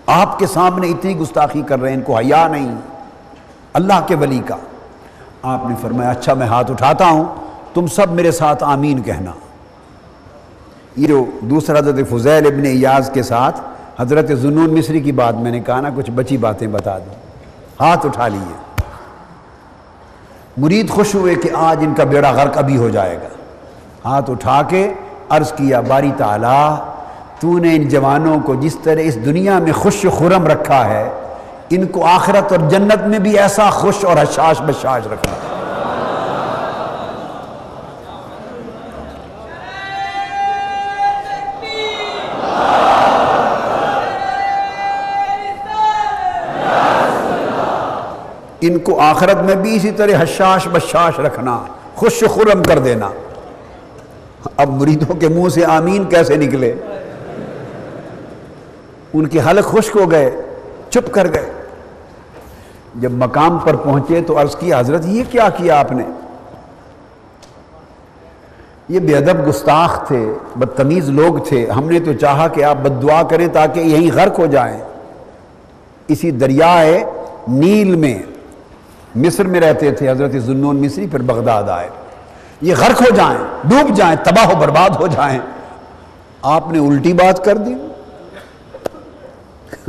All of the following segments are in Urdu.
آپ کے سامنے اتنی گستاخی کر رہے ہیں، ان کو حیا نہیں اللہ کے ولی کا۔ آپ نے فرمایا اچھا میں ہاتھ اٹھاتا ہوں، تم سب میرے ساتھ آمین کہنا۔ یہ جو دوسرا حضرت فضیل ابن ایاز کے ساتھ حضرت ذوالنون مصری کی بات میں نے کہا نا، کچھ بچی باتیں بتا دوں۔ ہاتھ اٹھا لیے، مرید خوش ہوئے کہ آج ان کا بیڑا غرق ابھی ہو جائے گا۔ ہاتھ اٹھا کے عرض کیا باری تعالیٰ، تو نے ان جوانوں کو جس طرح اس دنیا میں خوش و خرم رکھا ہے، ان کو آخرت اور جنت میں بھی ایسا خوش اور حشاش بشاش رکھنا۔ ان کو آخرت میں بھی اسی طرح حشاش بشاش رکھنا، خوش و خرم کر دینا۔ اب مریدوں کے منہ سے آمین کیسے نکلے؟ ان کے حلق خشک ہو گئے، چپ کر گئے۔ جب مقام پر پہنچے تو عرض کیا حضرت یہ کیا کیا آپ نے؟ یہ بے ادب گستاخ تھے، بدتمیز لوگ تھے، ہم نے تو چاہا کہ آپ بد دعا کریں تاکہ یہیں غرق ہو جائیں۔ اسی دریائے نیل میں، مصر میں رہتے تھے حضرت ذوالنون مصری، پھر بغداد آئے، یہ غرق ہو جائیں، ڈوب جائیں، تباہ و برباد ہو جائیں۔ آپ نے الٹی بات کر دی۔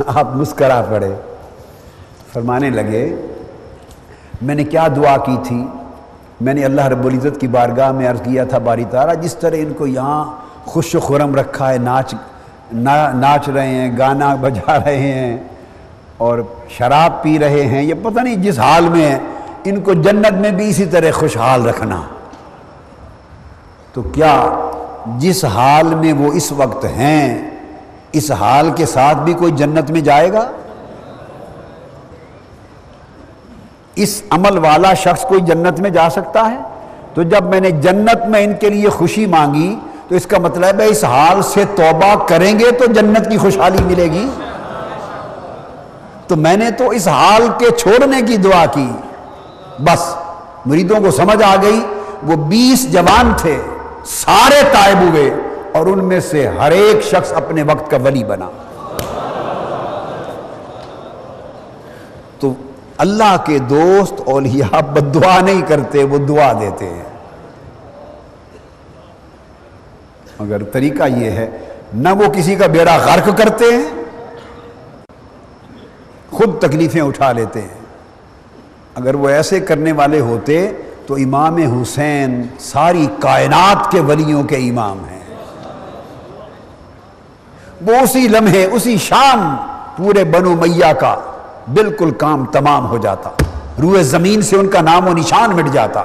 آپ مسکرا پڑے، فرمانے لگے میں نے کیا دعا کی تھی؟ میں نے اللہ رب العزت کی بارگاہ میں عرض کیا تھا باری تعالیٰ جس طرح ان کو یہاں خوش و خرم رکھا ہے، ناچ رہے ہیں، گانا بجا رہے ہیں اور شراب پی رہے ہیں، یہ پتہ نہیں جس حال میں ہیں، ان کو جنت میں بھی اسی طرح خوشحال رکھنا۔ تو کیا جس حال میں وہ اس وقت ہیں، اس حال کے ساتھ بھی کوئی جنت میں جائے گا؟ اس عمل والا شخص کوئی جنت میں جا سکتا ہے؟ تو جب میں نے جنت میں ان کے لیے خوشی مانگی تو اس کا مطلب ہے اس حال سے توبہ کریں گے تو جنت کی خوشحالی ملے گی۔ تو میں نے تو اس حال کے چھوڑنے کی دعا کی۔ بس مریدوں کو سمجھ آ گئی، وہ 20 جوان تھے، سارے تائب ہوئے اور ان میں سے ہر ایک شخص اپنے وقت کا ولی بنا۔ تو اللہ کے دوست اولیاء بد دعا نہیں کرتے، وہ دعا دیتے ہیں۔ مگر طریقہ یہ ہے، نہ وہ کسی کا بیڑا غرق کرتے ہیں، خود تکلیفیں اٹھا لیتے ہیں۔ اگر وہ ایسے کرنے والے ہوتے تو امام حسین ساری کائنات کے ولیوں کے امام ہیں۔ وہ اسی لمحے، اسی شام پورے بنو امیہ کا بالکل کام تمام ہو جاتا، روئے زمین سے ان کا نام و نشان مٹ جاتا۔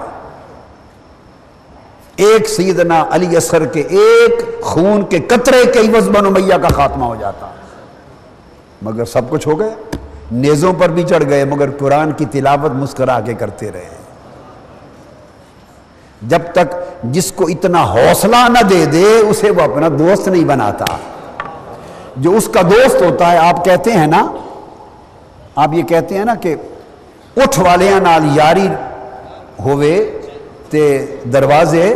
ایک سیدنا علی اصغر کے ایک خون کے قطرے کے عوض بنو امیہ کا خاتمہ ہو جاتا۔ مگر سب کچھ ہو گیا، نیزوں پر بھی چڑھ گئے مگر قرآن کی تلاوت مسکرا کے کرتے رہے۔ جب تک جس کو اتنا حوصلہ نہ دے دے اسے وہ اپنا دوست نہیں بناتا۔ جو اس کا دوست ہوتا ہے، آپ کہتے ہیں نا، آپ یہ کہتے ہیں نا کہ اٹھ والیاں نال یاری ہوئے تے دروازے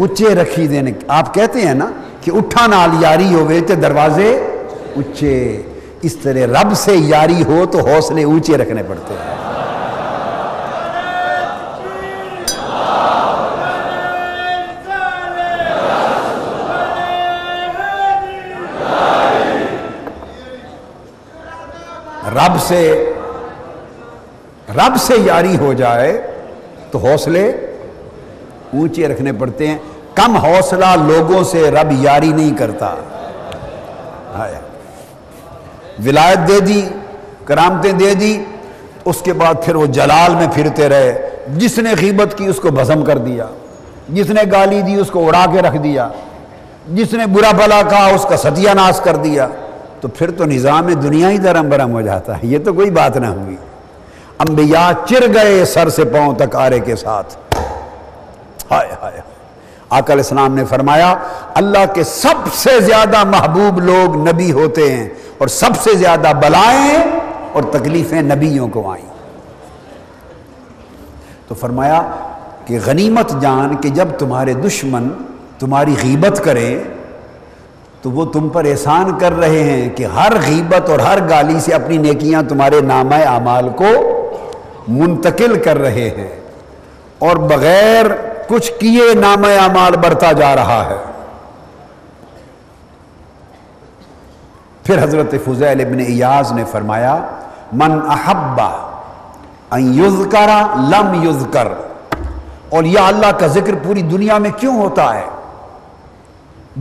اچے رکھی دینے، آپ کہتے ہیں نا کہ اٹھا نال یاری ہوئے تے دروازے اچے۔ اس طرح رب سے یاری ہو تو حوصلے اونچے رکھنے پڑتے ہیں۔ رب سے یاری ہو جائے تو حوصلے اونچے رکھنے پڑتے ہیں۔ کم حوصلہ لوگوں سے رب یاری نہیں کرتا۔ ولایت دے دی، کرامتیں دے دی، اس کے بعد پھر وہ جلال میں پھرتے رہے۔ جس نے غیبت کی اس کو بھسم کر دیا، جس نے گالی دی اس کو اڑا کے رکھ دیا، جس نے برا بھلا کہا اس کا ستیہ ناش کر دیا، تو پھر تو نظام دنیا ہی درم برم ہو جاتا ہے۔ یہ تو کوئی بات نہ ہوئی۔ انبیاء چر گئے سر سے پاؤں تک آرے کے ساتھ۔ ہائے ہائے، آقا علیہ السلام نے فرمایا اللہ کے سب سے زیادہ محبوب لوگ نبی ہوتے ہیں اور سب سے زیادہ بلائیں اور تکلیفیں نبیوں کو آئیں۔ تو فرمایا کہ غنیمت جان کہ جب تمہارے دشمن تمہاری غیبت کریں تو وہ تم پر احسان کر رہے ہیں کہ ہر غیبت اور ہر گالی سے اپنی نیکیاں تمہارے نامہ اعمال کو منتقل کر رہے ہیں، اور بغیر کچھ کیے نامہ اعمال بڑھتا جا رہا ہے۔ پھر حضرت فضیل ابن عیاض نے فرمایا من احب ان یذکر لم یذکر، اور یا اللہ کا ذکر پوری دنیا میں کیوں ہوتا ہے؟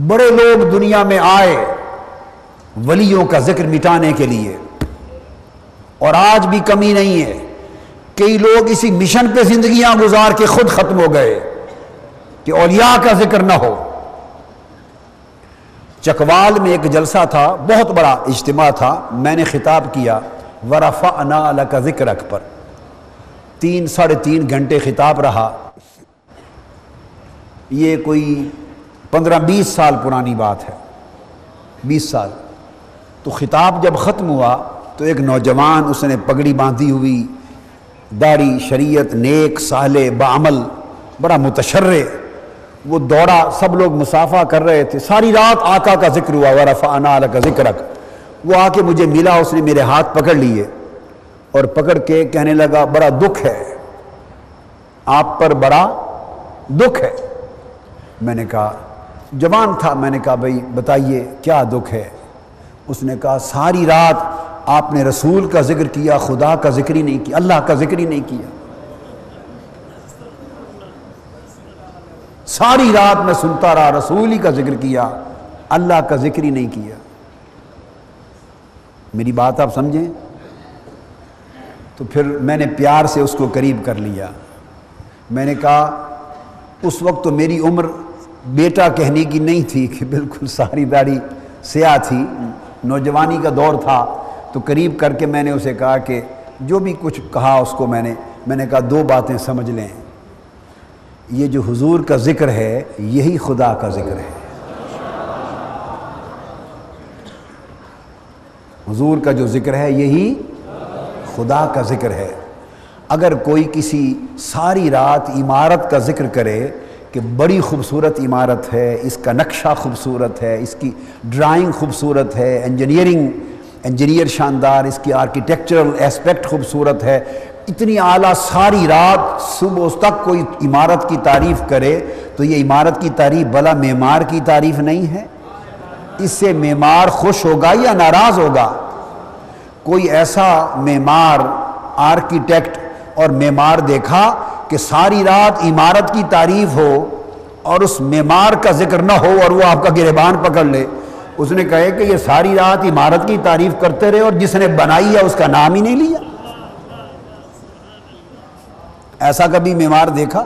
بڑے لوگ دنیا میں آئے ولیوں کا ذکر مٹانے کے لیے، اور آج بھی کمی نہیں ہے، کئی لوگ اسی مشن پہ زندگیاں گزار کے خود ختم ہو گئے کہ اولیاء کا ذکر نہ ہو۔ چکوال میں ایک جلسہ تھا، بہت بڑا اجتماع تھا، میں نے خطاب کیا وَرَفَعْنَا لَكَ ذِكْرَكَ پر 3-3.5 گھنٹے خطاب رہا۔ یہ کوئی 15-20 سال پرانی بات ہے، 20 سال۔ تو خطاب جب ختم ہوا تو ایک نوجوان، اس نے پگڑی باندھی ہوئی، داڑھی، شریعت، نیک، صالح، بعمل، بڑا متشرع، وہ دوڑا، سب لوگ مصافحہ کر رہے تھے، ساری رات آقا کا ذکر ہوا وَرَفَعْنَا لَكَ ذِكْرَكَ۔ وہ آ کے مجھے ملا، اس نے میرے ہاتھ پکڑ لیے اور پکڑ کے کہنے لگا بڑا دکھ ہے آپ پر، بڑا دکھ ہے۔ میں نے کہا، جوان تھا، میں نے کہا بھائی بتائیے کیا دکھ ہے؟ اس نے کہا ساری رات آپ نے رسول کا ذکر کیا، خدا کا ذکر ہی نہیں کیا، اللہ کا ذکر ہی نہیں کیا۔ ساری رات میں سنتا رہا، رسول ہی کا ذکر کیا، اللہ کا ذکر ہی نہیں کیا۔ میری بات آپ سمجھیں؟ تو پھر میں نے پیار سے اس کو قریب کر لیا، میں نے کہا اس وقت تو میری عمر بیٹا کہنے کی نہیں تھی کہ بالکل ساری داڑھی سیاہ تھی، نوجوانی کا دور تھا، تو قریب کر کے میں نے اسے کہا کہ جو بھی کچھ کہا اس کو میں نے کہا 2 باتیں سمجھ لیں، یہ جو حضور کا ذکر ہے یہی خدا کا ذکر ہے۔ حضور کا جو ذکر ہے یہی خدا کا ذکر ہے۔ اگر کوئی کسی ساری رات عمارت کا ذکر کرے کہ بڑی خوبصورت عمارت ہے، اس کا نقشہ خوبصورت ہے، اس کی ڈرائنگ خوبصورت ہے، انجینئر شاندار، اس کی آرکیٹیکچرل ایسپیکٹ خوبصورت ہے، اتنی اعلیٰ، ساری رات صبح تک کوئی عمارت کی تعریف کرے، تو یہ عمارت کی تعریف بھلا معمار کی تعریف نہیں ہے؟ اس سے معمار خوش ہوگا یا ناراض ہوگا؟ کوئی ایسا معمار، آرکیٹیکٹ اور معمار دیکھا کہ ساری رات عمارت کی تعریف ہو اور اس معمار کا ذکر نہ ہو اور وہ آپ کا گریبان پکڑ لے؟ اس نے کہے کہ یہ ساری رات عمارت کی تعریف کرتے رہے اور جس نے بنائی ہے اس کا نام ہی نہیں لیا۔ ایسا کبھی معمار دیکھا؟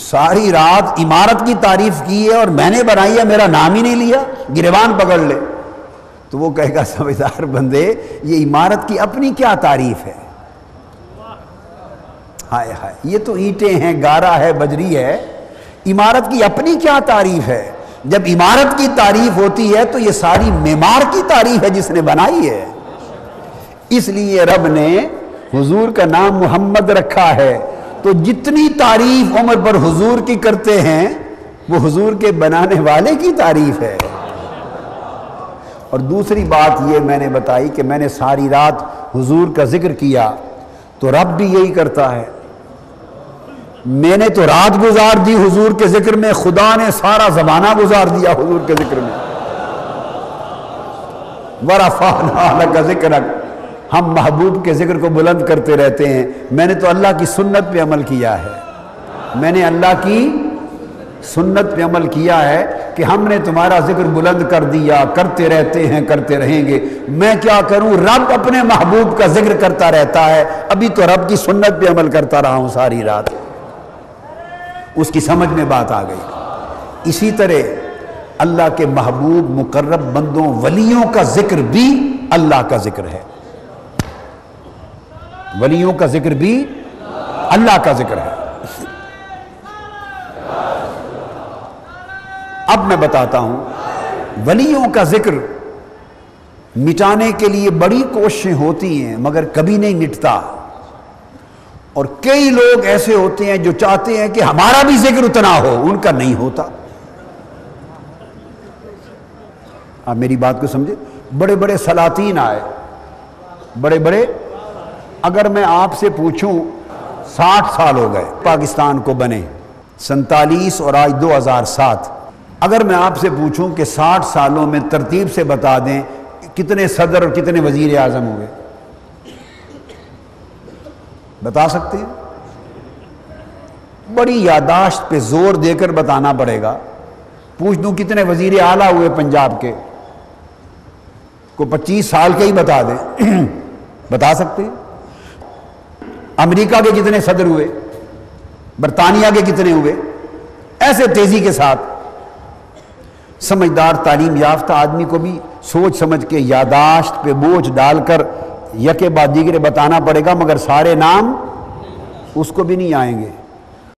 ساری رات عمارت کی تعریف کی ہے اور میں نے بنائی ہے، میرا نام ہی نہیں لیا، گریبان پکڑ لے؟ تو وہ کہے گا سمجھدار بندے، یہ عمارت کی اپنی کیا تعریف ہے؟ ہائے ہائے، یہ تو اینٹیں ہیں، گارا ہے، بجری ہے، عمارت کی اپنی کیا تعریف ہے؟ جب عمارت کی تعریف ہوتی ہے تو یہ ساری معمار کی تعریف ہے جس نے بنائی ہے۔ اس لیے رب نے حضور کا نام محمد رکھا ہے، تو جتنی تعریف عمر پر حضور کی کرتے ہیں وہ حضور کے بنانے والے کی تعریف ہے۔ اور دوسری بات یہ میں نے بتائی کہ میں نے ساری رات حضور کا ذکر کیا، تو رب بھی یہی کرتا ہے۔ میں نے تو رات گزار دی حضور کے ذکر میں، خدا نے سارا زمانہ گزار دیا حضور کے ذکر میں۔ وَرَفَعْنَا لَكَ ذِكْرَكَ، ہم محبوب کے ذکر کو بلند کرتے رہتے ہیں۔ میں نے تو اللہ کی سنت پہ عمل کیا ہے، میں نے اللہ کی سنت پہ عمل کیا ہے کہ ہم نے تمہارا ذکر بلند کر دیا، کرتے رہتے ہیں، کرتے رہیں گے۔ میں کیا کروں؟ رب اپنے محبوب کا ذکر کرتا رہتا ہے، ابھی تو رب کی سنت پہ عمل کرتا رہا ہوں ساری رات۔ اس کی سمجھ میں بات آ گئی۔ اسی طرح اللہ کے محبوب مقرب بندوں ولیوں کا ذکر بھی اللہ کا ذکر ہے، ولیوں کا ذکر بھی اللہ کا ذکر ہے۔ اب میں بتاتا ہوں، ولیوں کا ذکر مٹانے کے لیے بڑی کوششیں ہوتی ہیں مگر کبھی نہیں مٹتا، اور کئی لوگ ایسے ہوتے ہیں جو چاہتے ہیں کہ ہمارا بھی ذکر اتنا ہو، ان کا نہیں ہوتا۔ آپ میری بات کو سمجھے، بڑے بڑے سلاطین آئے، بڑے بڑے، اگر میں آپ سے پوچھوں 60 سال ہو گئے پاکستان کو بنے، 47 اور آج 2007، اگر میں آپ سے پوچھوں کہ 60 سالوں میں ترتیب سے بتا دیں کتنے صدر اور کتنے وزیر اعظم ہوئے، بتا سکتے ہیں؟ بڑی یادداشت پہ زور دے کر بتانا پڑے گا۔ پوچھ دوں کتنے وزیر اعلیٰ ہوئے پنجاب کے، کو 25 سال کے ہی بتا دیں، بتا سکتے ہیں؟ امریکہ کے کتنے صدر ہوئے، برطانیہ کے کتنے ہوئے، ایسے تیزی کے ساتھ۔ سمجھدار تعلیم یافتہ آدمی کو بھی سوچ سمجھ کے یادداشت پہ بوجھ ڈال کر یکے بعد دیگرے بتانا پڑے گا، مگر سارے نام اس کو بھی نہیں آئیں گے۔